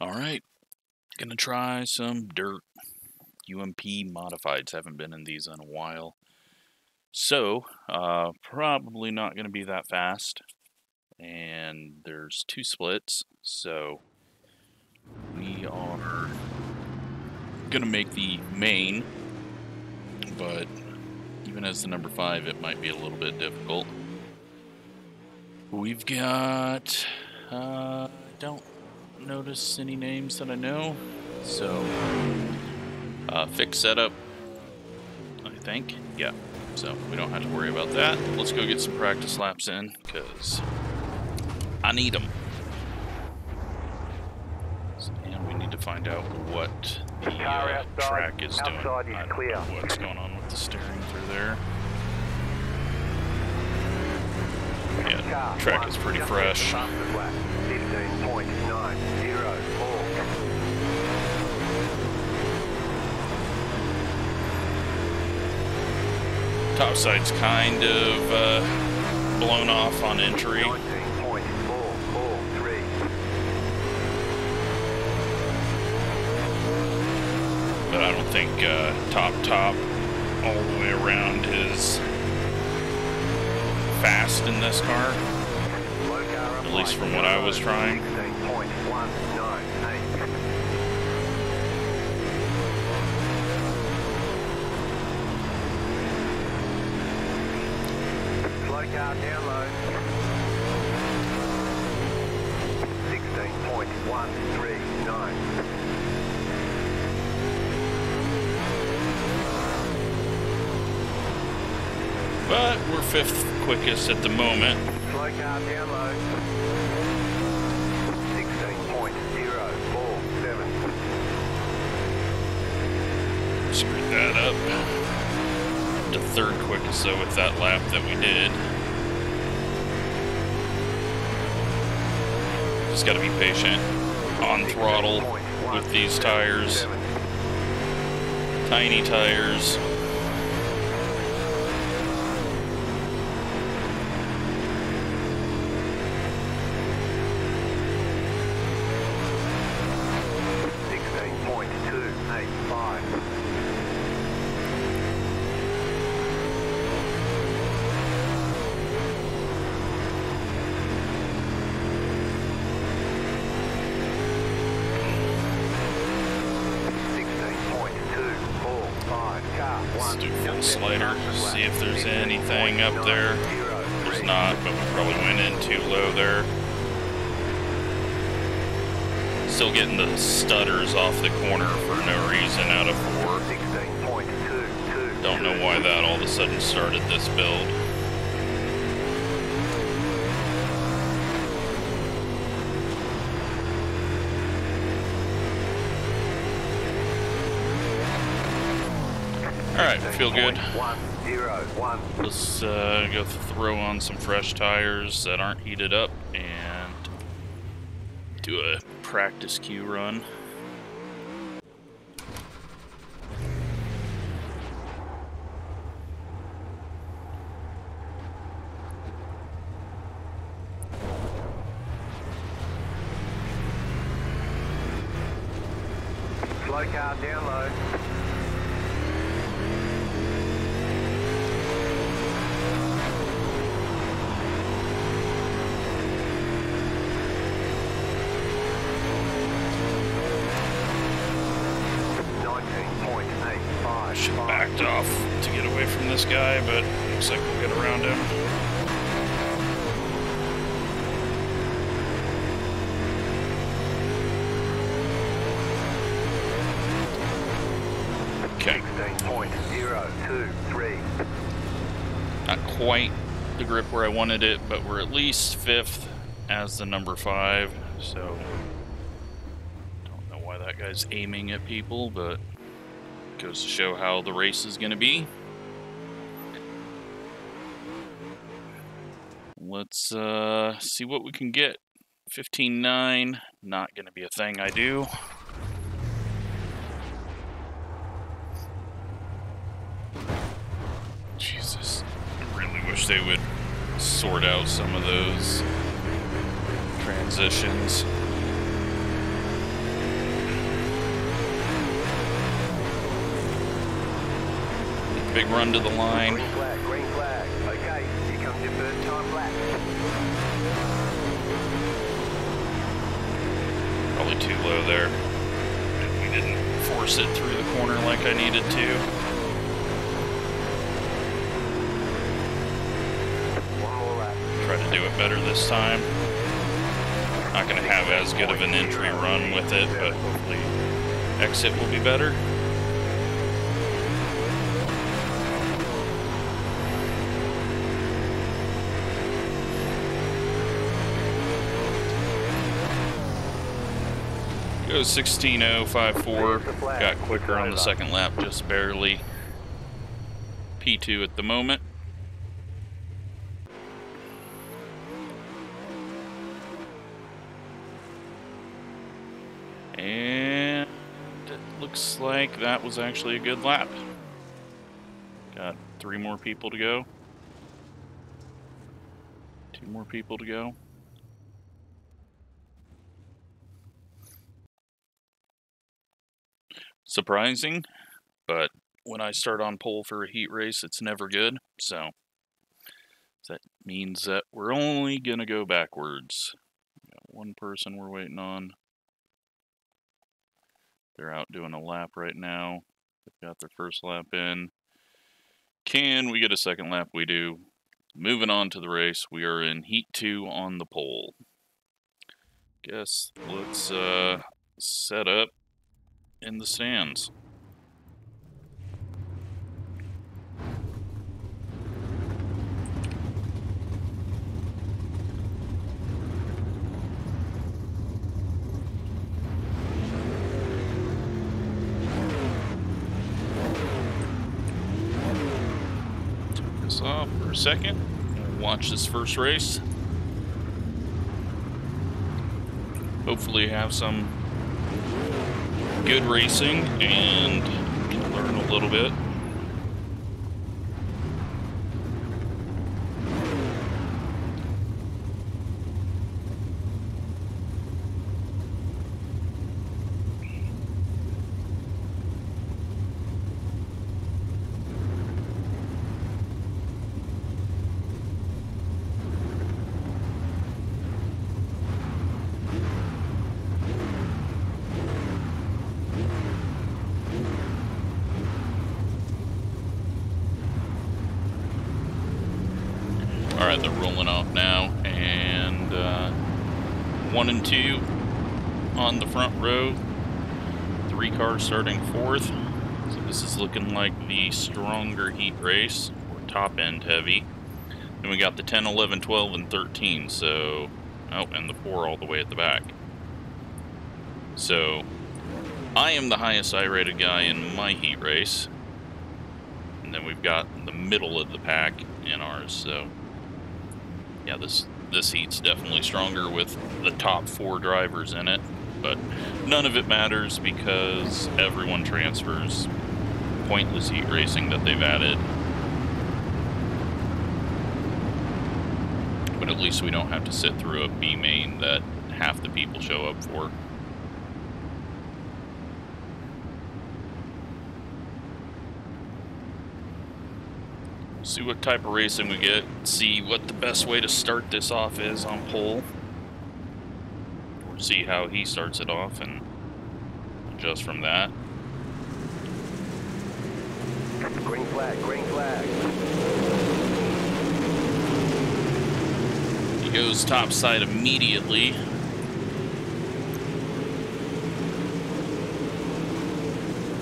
Alright, gonna try some dirt. UMP modifieds, haven't been in these in a while. So, probably not gonna be that fast. And there's 2 splits, so we are gonna make the main, but even as the number 5, it might be a little bit difficult. We've got, don't notice any names that I know, so fixed setup, I think, yeah, so we don't have to worry about that. Let's go get some practice laps in, because I need them. And we need to find out what the track is doing. I don't know what's going on with the steering through there. Yeah, track is pretty fresh. 15.904. Top side's kind of blown off on entry. 19.443. But I don't think top all the way around is fast in this car, at least from what I was trying. Slow car down low. 16.139. But we're 5th quickest at the moment. Slow car down low. 16.047. Screwed that up. To 3rd quickest though with that lap that we did. Just gotta be patient. On throttle with these tires. Tiny tires. Let's do full slider, see if there's anything up there. There's not, but we probably went in too low there. Still getting the stutters off the corner for no reason out of 4. Don't know why that all of a sudden started this build. Alright, feel good. Let's go throw on some fresh tires that aren't heated up and do a practice queue run. Slow car down low. Should have backed off to get away from this guy, but looks like we'll get around him. Okay. 16.023. Not quite the grip where I wanted it, but we're at least 5th as the number 5, so don't know why that guy's aiming at people, but goes to show how the race is going to be. Let's see what we can get. 15.9, not going to be a thing I do. Jesus, I really wish they would sort out some of those transitions. Big run to the line. Green flag, green flag. Okay, here comes your first time lap. Probably too low there. We didn't force it through the corner like I needed to. One more lap. Try to do it better this time. Not going to have as good of an entry run with it, but hopefully exit will be better. Goes 16.054. Got quicker on the second lap, just barely. P2 at the moment. And it looks like that was actually a good lap. Got 3 more people to go. 2 more people to go. Surprising, but when I start on pole for a heat race, it's never good. So that means that we're only going to go backwards. We got one person we're waiting on. They're out doing a lap right now. They've got their first lap in. Can we get a second lap? We do. Moving on to the race, we are in Heat 2 on the pole. Guess let's set up in the stands. Off for a second. We'll watch this first race. Hopefully have some good racing and learn a little bit. Alright, they're rolling off now, and 1 and 2 on the front row. 3 cars starting 4th. So this is looking like the stronger heat race, or top end heavy. Then we got the 10, 11, 12, and 13, so... Oh, and the 4 all the way at the back. So, I am the highest I-rated guy in my heat race. And then we've got the middle of the pack in ours, so... Yeah, this heat's definitely stronger with the top 4 drivers in it, but none of it matters because everyone transfers. Pointless heat racing that they've added. But at least we don't have to sit through a B main that half the people show up for. See what type of racing we get, see what the best way to start this off is on pole. Or see how he starts it off and adjust from that. Green flag, green flag. He goes top side immediately.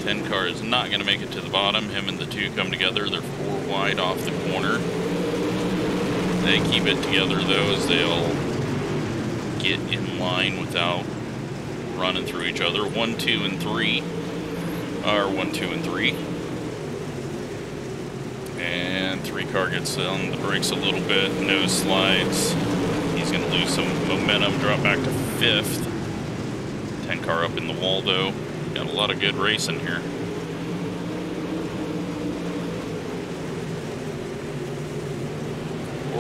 Ten car is not going to make it to the bottom. Him and the 2 come together. They're 4 wide off the corner. They keep it together though as they all get in line without running through each other. 1, 2, and 3 are 1, 2, and 3. And 3 car gets on the brakes a little bit. Nose slides. He's going to lose some momentum. Drop back to 5th. 10 car up in the wall though. Got a lot of good racing here.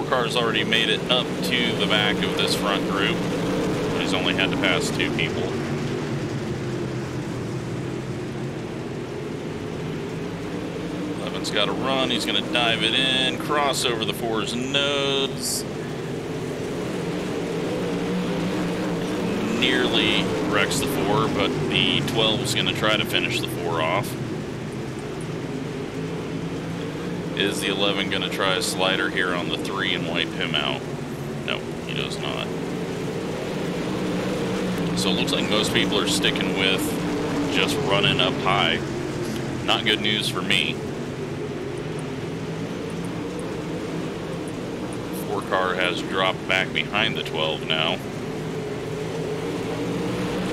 Car's already made it up to the back of this front group. He's only had to pass 2 people. 11's got to run. He's going to dive it in, cross over the 4's nose. Nearly wrecks the 4, but the 12's going to try to finish the 4 off. Is the 11 going to try a slider here on the 3 and wipe him out? No, he does not. So it looks like most people are sticking with just running up high. Not good news for me. 4 car has dropped back behind the 12 now.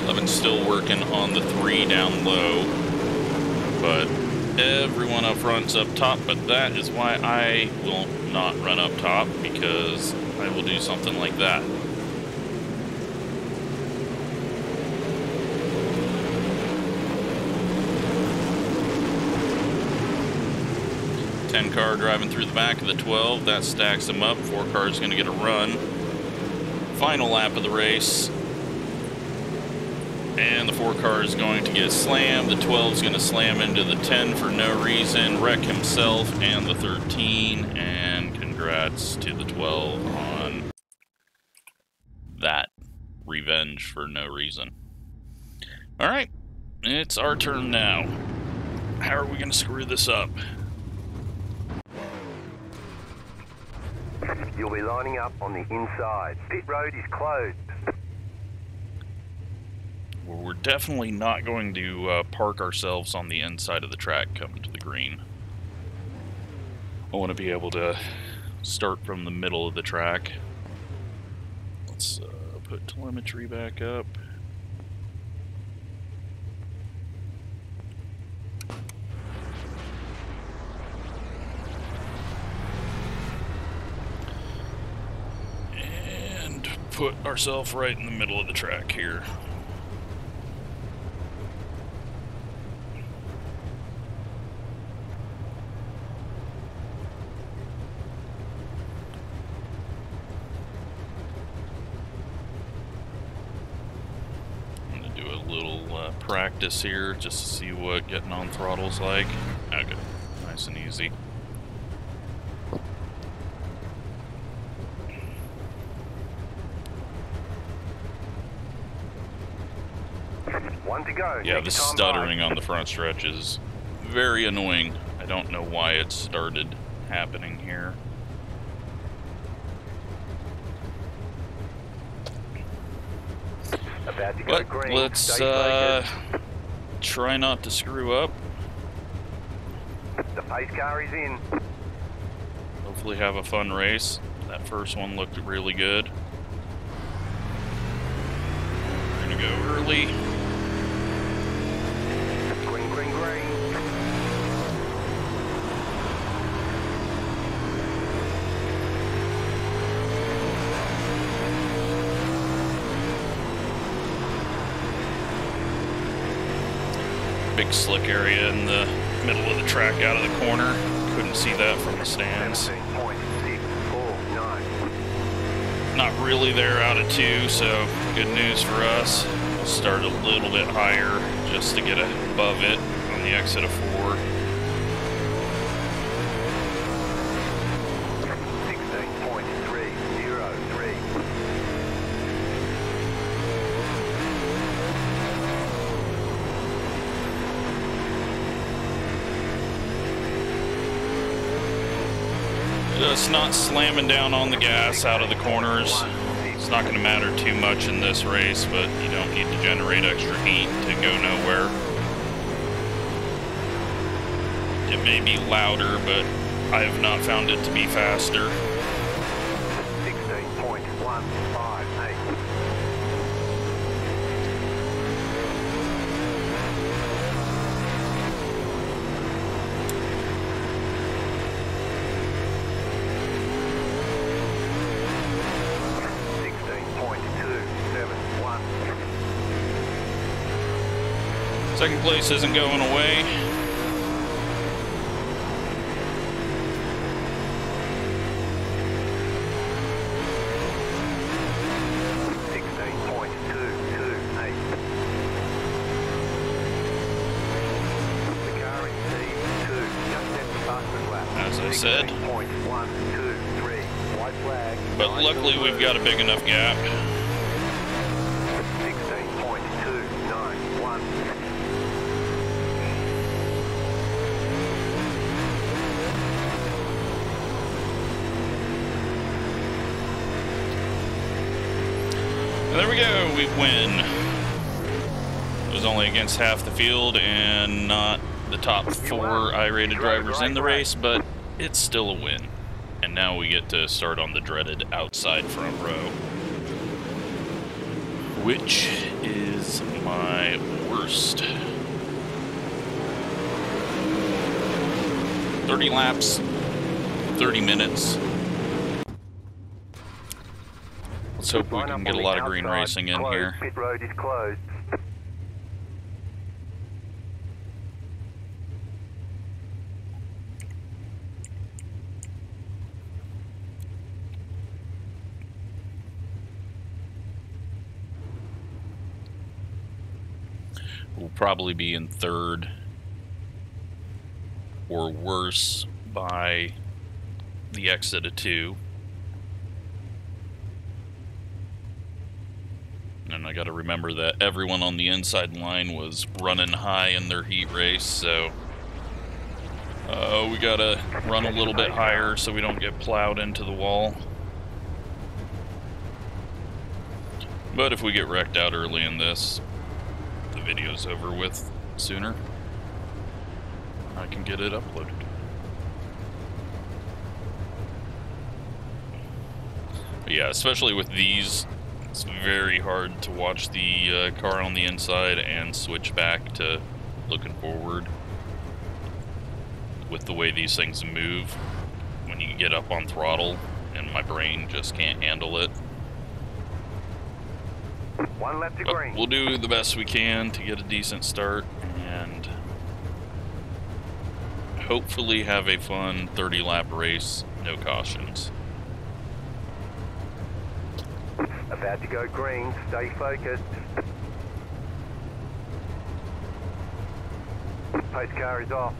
11's still working on the 3 down low, but everyone up front's up top, but that is why I will not run up top, because I will do something like that. Car driving through the back of the 12, that stacks them up. 4 cars going to get a run. Final lap of the race, and the 4 car is going to get slammed. The 12 is going to slam into the 10 for no reason, wreck himself and the 13, and congrats to the 12 on that revenge for no reason. Alright, it's our turn now. How are we going to screw this up? You'll be lining up on the inside. Pit road is closed. Well, we're definitely not going to park ourselves on the inside of the track coming to the green. I want to be able to start from the middle of the track. Let's put telemetry back up. Put ourselves right in the middle of the track here. I'm going to do a little practice here just to see what getting on throttle's like. Okay, nice and easy. One to go. Yeah, the stuttering on the front stretch is very annoying. I don't know why it started happening here. About to go But green. let's try not to screw up. The pace car is in. Hopefully have a fun race. That first one looked really good. We're gonna go early. Green, green, green. Big slick area in the middle of the track out of the corner. Couldn't see that from the stands. 17.649. Not really there out of 2, so good news for us. We'll start a little bit higher just to get above it on the exit of 4. 16.303. Just not slamming down on the gas out of the corners. It's not going to matter too much in this race, but you don't need to generate extra heat to go nowhere. It may be louder, but I have not found it to be faster. 16.158. Second place isn't going away. I said. 16.123. White flag. But luckily we've got a big enough gap. 16.291. And there we go, we win. It was only against half the field and not the top 4 I-rated drivers in the race, but it's still a win. And now we get to start on the dreaded outside front row, which is my worst. 30 laps, 30 minutes. Let's hope we can get a lot of green racing in here. Pit road is closed. We'll probably be in 3rd or worse by the exit of 2. And I got to remember that everyone on the inside line was running high in their heat race, so we got to run a little bit higher so we don't get plowed into the wall. But if we get wrecked out early in this, the video's over with sooner. I can get it uploaded. But yeah, especially with these, it's very hard to watch the car on the inside and switch back to looking forward with the way these things move when you get up on throttle, and my brain just can't handle it. 1 lap to green. We'll do the best we can to get a decent start and hopefully have a fun 30-lap race, no cautions. About to go green, stay focused. Pace car is off.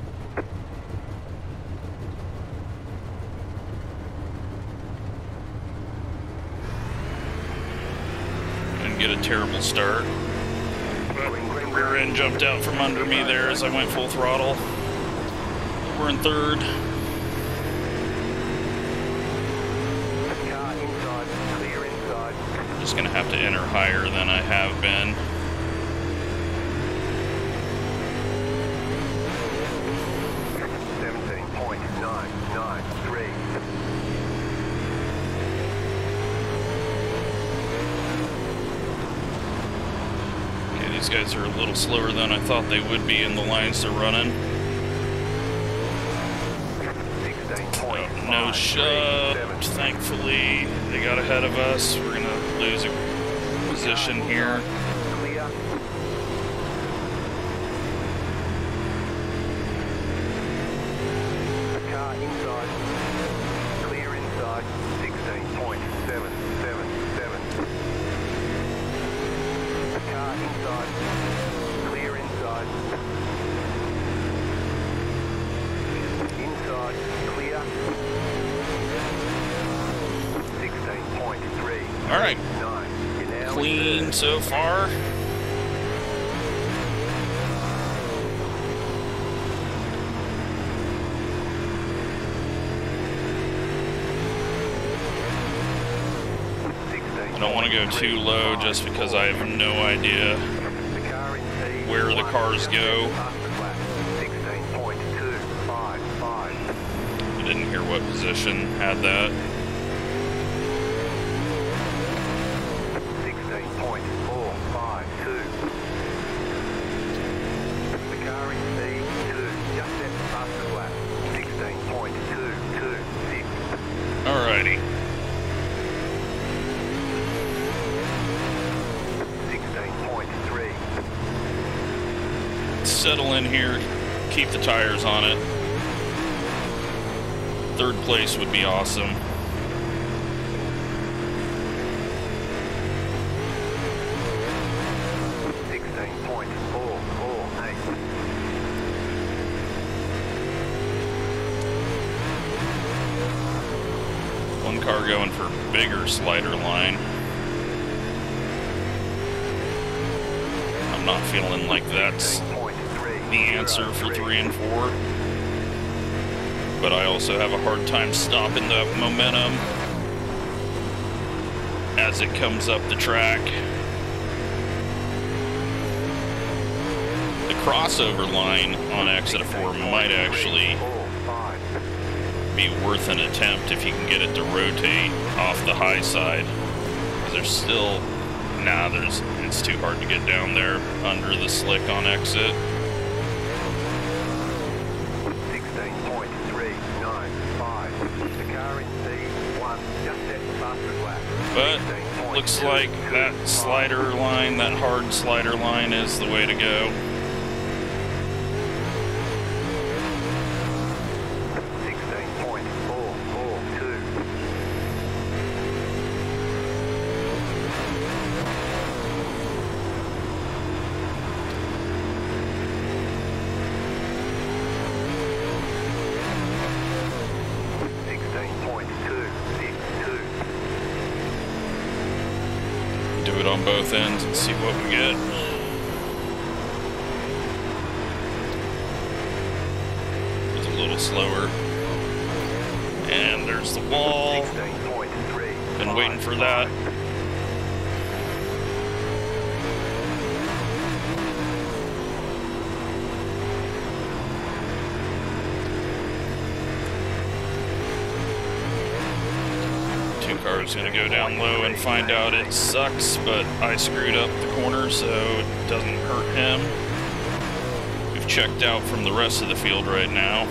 Didn't get a terrible start. But the rear end jumped out from under me there as I went full throttle. We're in 3rd. Car inside, clear inside. Just gonna have to enter higher than I have been. These guys are a little slower than I thought they would be in the lines they're running. No shoved, thankfully. They got ahead of us. We're gonna lose a position here. Car inside, clear inside, 16.777. Car inside, clear inside. Inside, clear. 16.3. All right, clean so far. I don't want to go too low just because I have no idea where the cars go. I didn't hear what position had that. 16.452. The car in C2 just set the faster lap. 16.226. Alrighty. 16.3. Settle in here, keep the tires on it. 3rd place would be awesome. one car going for bigger slider line. I'm not feeling like that's the answer for 3 and 4. But I also have a hard time stopping the momentum as it comes up the track. The crossover line on exit 4 might actually be worth an attempt if you can get it to rotate off the high side. Because there's still, it's too hard to get down there under the slick on exit. 16.395. The car in P1 just set the fastest lap. But looks like that slider line, that hard slider line, is the way to go. 16.442. Do it on both ends and see what we get. It's a little slower. And there's the wall. Been waiting for that. Car's gonna go down low and find out it sucks, but I screwed up the corner so it doesn't hurt him. We've checked out from the rest of the field right now.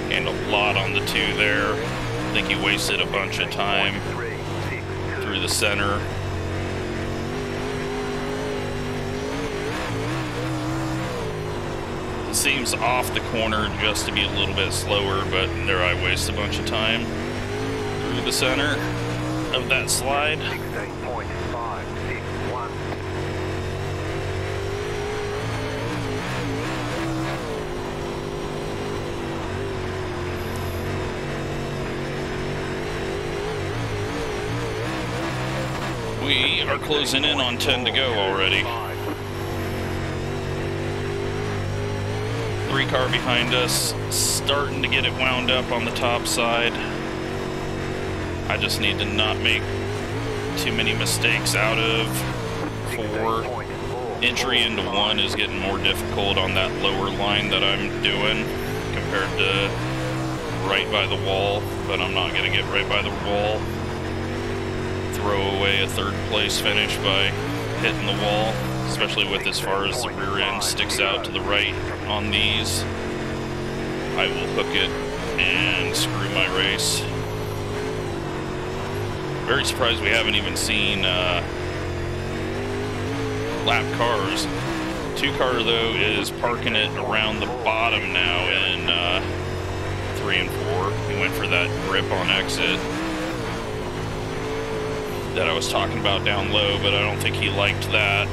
Gained a lot on the 2 there. I think he wasted a bunch of time through the center. It seems off the corner just to be a little bit slower, but there I waste a bunch of time through the center of that slide. 16.561. We are closing in on 10 to go already. 3 car behind us, starting to get it wound up on the top side. I just need to not make too many mistakes out of 4. Entry into 1 is getting more difficult on that lower line that I'm doing compared to right by the wall, but I'm not going to get right by the wall. Throw away a 3rd place finish by hitting the wall, especially with as far as the rear end sticks out to the right on these. I will hook it and screw my race. Very surprised we haven't even seen lap cars. 2 car though is parking it around the bottom now in 3 and 4. He went for that grip on exit that I was talking about down low, but I don't think he liked that.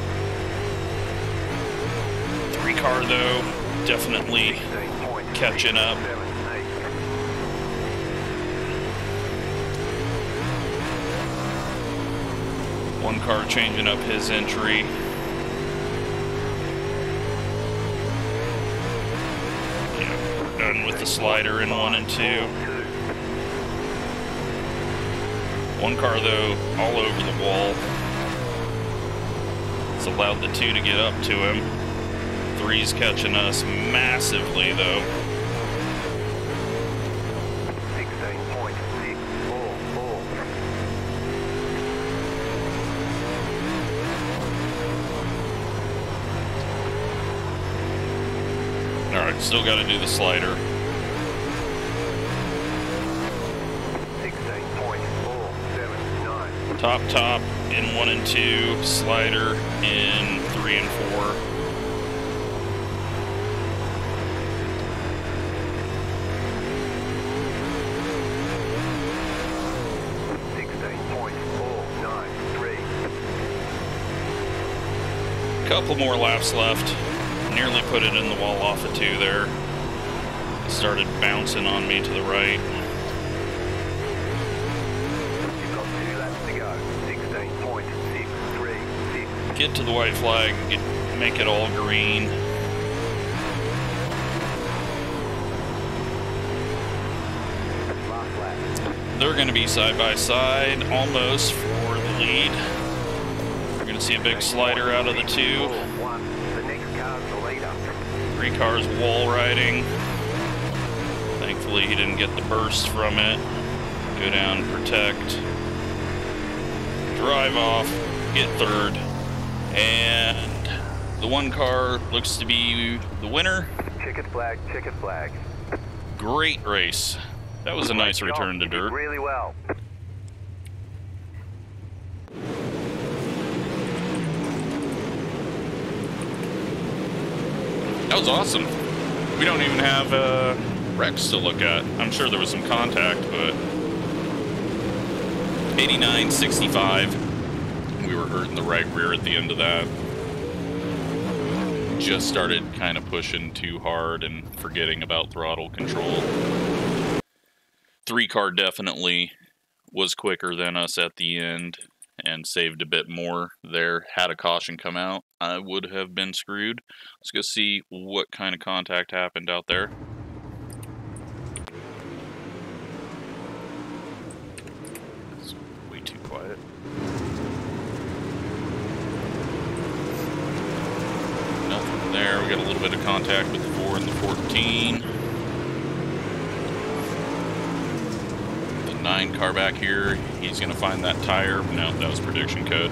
3 car though, definitely catching up. One car changing up his entry. Yeah, we're done with the slider in 1 and 2. 1 car though, all over the wall. It's allowed the 2 to get up to him. 3's catching us massively though. 16.644. Alright, still got to do the slider. 16.479. Top in 1 and 2, slider in 3 and 4. Couple more laps left. Nearly put it in the wall off of 2 there. It started bouncing on me to the right. You've got 2 laps to go. 16.636. Get to the white flag, make it all green. Last lap. They're going to be side by side, almost for the lead. We're going to see a big slider out of the 2. 1. The next car's the leader. 3 cars wall riding. Thankfully he didn't get the burst from it. Go down, protect. Drive off, get 3rd. And the 1 car looks to be the winner. Checkered flag, checkered flag. Great race. That was a nice Great job. return to You did dirt. really well. That was awesome. We don't even have wrecks to look at. I'm sure there was some contact, but 89.65. We were hurting the right rear at the end of that. Just started kind of pushing too hard and forgetting about throttle control. 3 car definitely was quicker than us at the end and saved a bit more there. Had a caution come out, I would have been screwed. Let's go see what kind of contact happened out there. It's way too quiet. Nothing there. We got a little bit of contact with the 4 and the 14. The 9 car back here, he's going to find that tire. No, that was prediction code.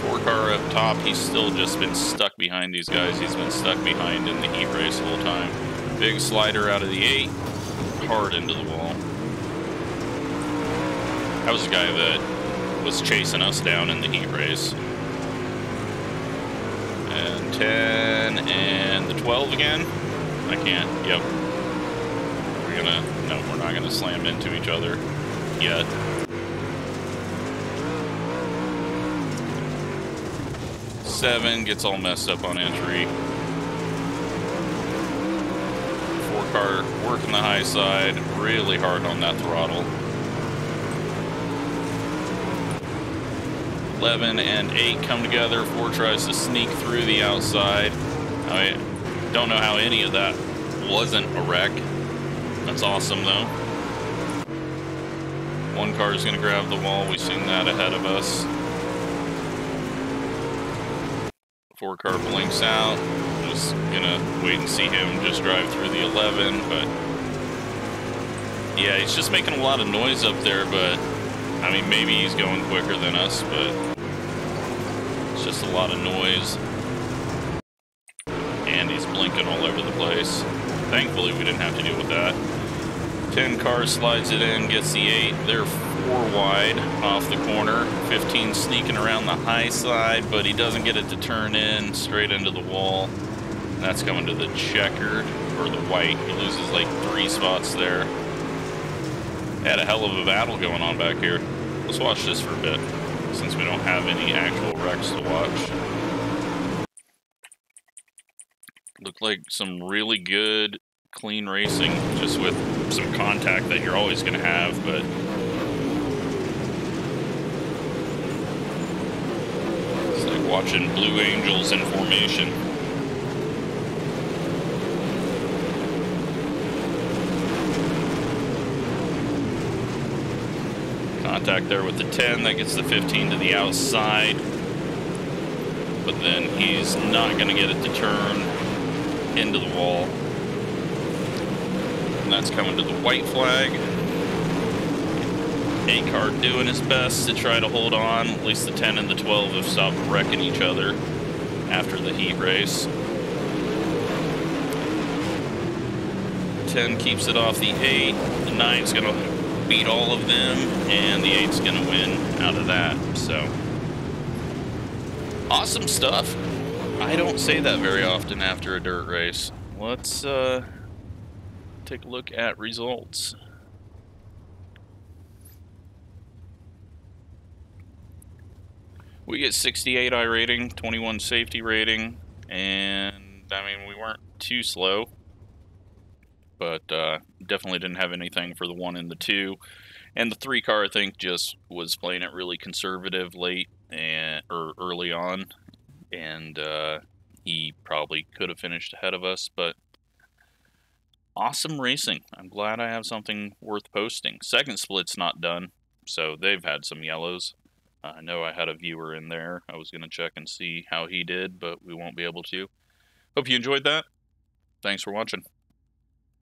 4 car up top, he's still just been stuck behind these guys. He's been stuck behind in the heat race the whole time. Big slider out of the 8, hard into the wall. That was the guy that was chasing us down in the heat race. And 10 and the 12 again. I can't. Yep. No, we're not gonna slam into each other yet. Seven gets all messed up on entry. 4 car working the high side, really hard on that throttle. 11 and 8 come together. 4 tries to sneak through the outside. I don't know how any of that wasn't a wreck. That's awesome though. 1 car is going to grab the wall. We've seen that ahead of us. 4 car blinks out. Just gonna wait and see him just drive through the 11, but yeah, he's just making a lot of noise up there, but I mean, maybe he's going quicker than us, but it's just a lot of noise. And he's blinking all over the place. Thankfully, we didn't have to deal with that. 10 car slides it in, gets the 8. They're 4 wide off the corner. 15 sneaking around the high side, but he doesn't get it to turn in straight into the wall. And that's coming to the checkered, or the white. He loses like 3 spots there. Had a hell of a battle going on back here. Let's watch this for a bit, since we don't have any actual wrecks to watch. Looked like some really good, clean racing, just with some contact that you're always going to have, but it's like watching Blue Angels in formation. Contact there with the 10, that gets the 15 to the outside, but then he's not going to get it to turn into the wall. And that's coming to the white flag. 8 car doing his best to try to hold on. At least the 10 and the 12 have stopped wrecking each other after the heat race. 10 keeps it off the 8. The 9's going to beat all of them, and the 8's going to win out of that. So, awesome stuff. I don't say that very often after a dirt race. Let's take a look at results. We get 68 iRating, 21 safety rating, and I mean, we weren't too slow, but definitely didn't have anything for the 1 and the 2. And the 3 car, I think, just was playing it really conservative late or early on, and he probably could have finished ahead of us, but awesome racing. I'm glad I have something worth posting. Second split's not done, so they've had some yellows. I know I had a viewer in there. I was going to check and see how he did, but we won't be able to. Hope you enjoyed that. Thanks for watching.